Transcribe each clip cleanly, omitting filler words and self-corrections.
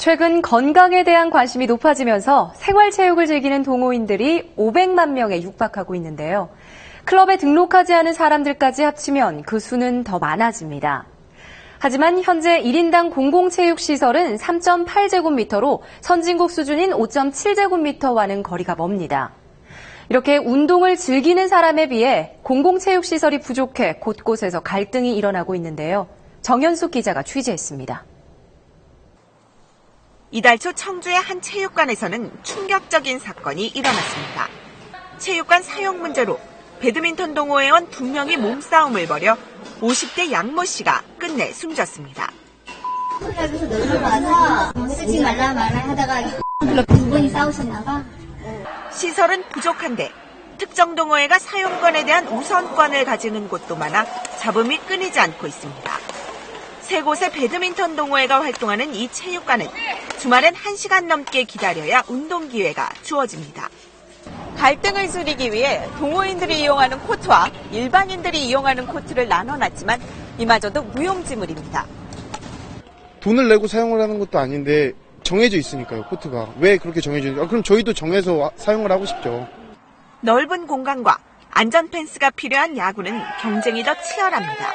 최근 건강에 대한 관심이 높아지면서 생활체육을 즐기는 동호인들이 500만 명에 육박하고 있는데요. 클럽에 등록하지 않은 사람들까지 합치면 그 수는 더 많아집니다. 하지만 현재 1인당 공공체육시설은 3.8제곱미터로 선진국 수준인 5.7제곱미터와는 거리가 멉니다. 이렇게 운동을 즐기는 사람에 비해 공공체육시설이 부족해 곳곳에서 갈등이 일어나고 있는데요. 정현숙 기자가 취재했습니다. 이달 초 청주의 한 체육관에서는 충격적인 사건이 일어났습니다. 체육관 사용 문제로 배드민턴 동호회원 2명이 몸싸움을 벌여 50대 양모 씨가 끝내 숨졌습니다. 여기서 놀러 와서 쓰지 말라 하다가 두 분이 싸우셨나 봐. 시설은 부족한데 특정 동호회가 사용권에 대한 우선권을 가지는 곳도 많아 잡음이 끊이지 않고 있습니다. 세 곳의 배드민턴 동호회가 활동하는 이 체육관은 주말엔 1시간 넘게 기다려야 운동 기회가 주어집니다. 갈등을 줄이기 위해 동호인들이 이용하는 코트와 일반인들이 이용하는 코트를 나눠놨지만 이마저도 무용지물입니다. 돈을 내고 사용을 하는 것도 아닌데 정해져 있으니까요, 코트가. 왜 그렇게 정해져 있는지. 그럼 저희도 정해서 사용을 하고 싶죠. 넓은 공간과 안전 펜스가 필요한 야구는 경쟁이 더 치열합니다.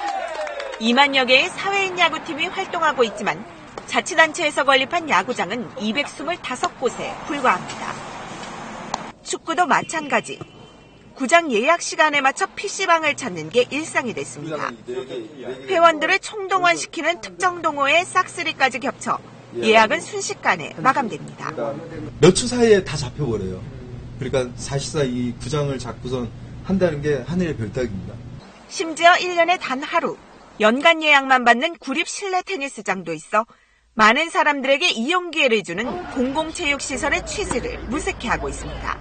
2만여 개의 사회인 야구팀이 활동하고 있지만 자치단체에서 건립한 야구장은 225곳에 불과합니다. 축구도 마찬가지. 구장 예약 시간에 맞춰 PC방을 찾는 게 일상이 됐습니다. 회원들을 총동원시키는 특정 동호회의 싹쓸이까지 겹쳐 예약은 순식간에 마감됩니다. 몇 초 사이에 다 잡혀버려요. 그러니까 사실상 이 구장을 잡고선 한다는 게 하늘의 별따기입니다. 심지어 1년에 단 하루 연간 예약만 받는 구립 실내 테니스장도 있어 많은 사람들에게 이용 기회를 주는 공공체육시설의 취지를 무색해하고 있습니다.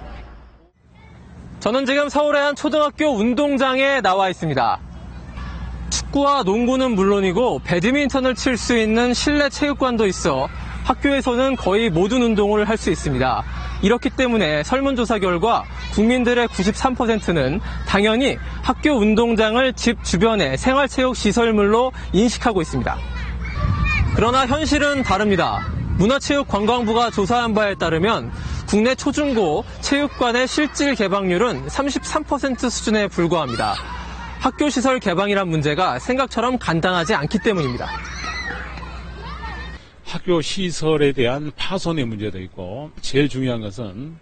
저는 지금 서울의 한 초등학교 운동장에 나와 있습니다. 축구와 농구는 물론이고 배드민턴을 칠 수 있는 실내 체육관도 있어 학교에서는 거의 모든 운동을 할 수 있습니다. 이렇기 때문에 설문조사 결과 국민들의 93%는 당연히 학교 운동장을 집 주변의 생활체육시설물로 인식하고 있습니다. 그러나 현실은 다릅니다. 문화체육관광부가 조사한 바에 따르면 국내 초중고 체육관의 실질 개방률은 33% 수준에 불과합니다. 학교 시설 개방이란 문제가 생각처럼 간단하지 않기 때문입니다. 학교 시설에 대한 파손의 문제도 있고 제일 중요한 것은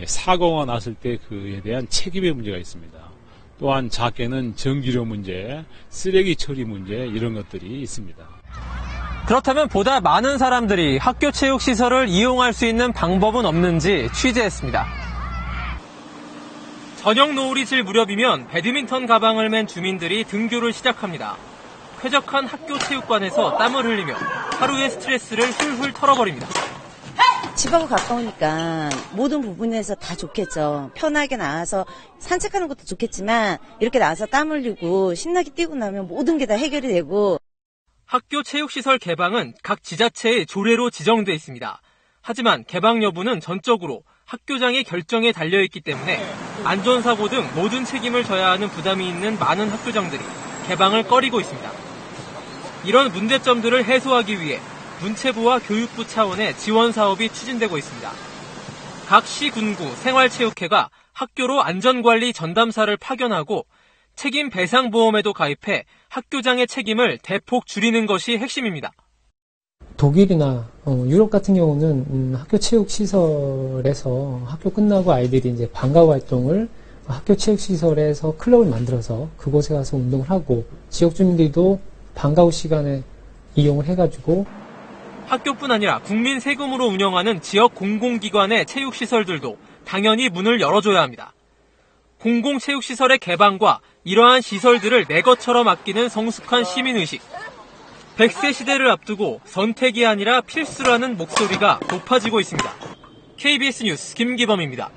사고가 났을 때 그에 대한 책임의 문제가 있습니다. 또한 작게는 전기료 문제, 쓰레기 처리 문제 이런 것들이 있습니다. 그렇다면 보다 많은 사람들이 학교 체육시설을 이용할 수 있는 방법은 없는지 취재했습니다. 저녁 노을이 질 무렵이면 배드민턴 가방을 맨 주민들이 등교를 시작합니다. 쾌적한 학교 체육관에서 땀을 흘리며 하루의 스트레스를 훌훌 털어버립니다. 집하고 가까우니까 모든 부분에서 다 좋겠죠. 편하게 나와서 산책하는 것도 좋겠지만 이렇게 나와서 땀 흘리고 신나게 뛰고 나면 모든 게 다 해결이 되고. 학교 체육시설 개방은 각 지자체의 조례로 지정돼 있습니다. 하지만 개방 여부는 전적으로 학교장의 결정에 달려있기 때문에 안전사고 등 모든 책임을 져야 하는 부담이 있는 많은 학교장들이 개방을 꺼리고 있습니다. 이런 문제점들을 해소하기 위해 문체부와 교육부 차원의 지원 사업이 추진되고 있습니다. 각 시, 군구, 생활체육회가 학교로 안전관리 전담사를 파견하고 책임 배상보험에도 가입해 학교장의 책임을 대폭 줄이는 것이 핵심입니다. 독일이나 유럽 같은 경우는 학교 체육 시설에서 학교 끝나고 아이들이 이제 방과 후 활동을 학교 체육 시설에서 클럽을 만들어서 그곳에 가서 운동을 하고 지역 주민들도 방과 후 시간에 이용을 해가지고 학교뿐 아니라 국민 세금으로 운영하는 지역 공공기관의 체육시설들도 당연히 문을 열어줘야 합니다. 공공체육시설의 개방과 이러한 시설들을 내 것처럼 아끼는 성숙한 시민의식. 100세 시대를 앞두고 선택이 아니라 필수라는 목소리가 높아지고 있습니다. KBS 뉴스 김기범입니다.